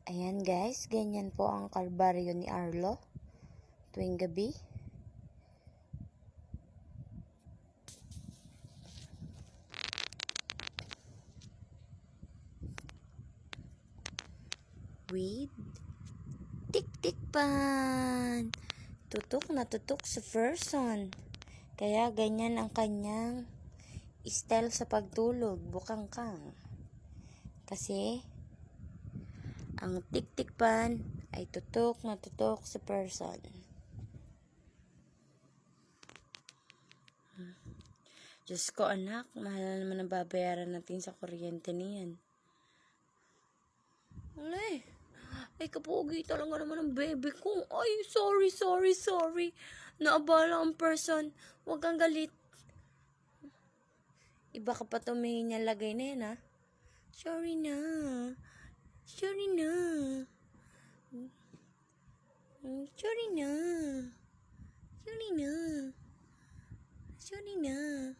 Ayan guys, ganyan po ang kalbaryo ni Arlo tuwing gabi. With tik-tik pan. Tutok na tutok sa person. Kaya ganyan ang kanyang style sa pagtulog, bukangkang. Kasi ang tik-tik pan ay tutok na tutok sa person. Diyos ko anak, mahal naman ang babayaran natin sa kuryente niyan. Ay kapugi talaga naman ang baby ko. Ay, sorry. Naabala ang person. Huwag kang galit. Iba ka pa tumingin niya lagay na yan, ha? Sorry na. Sorry na.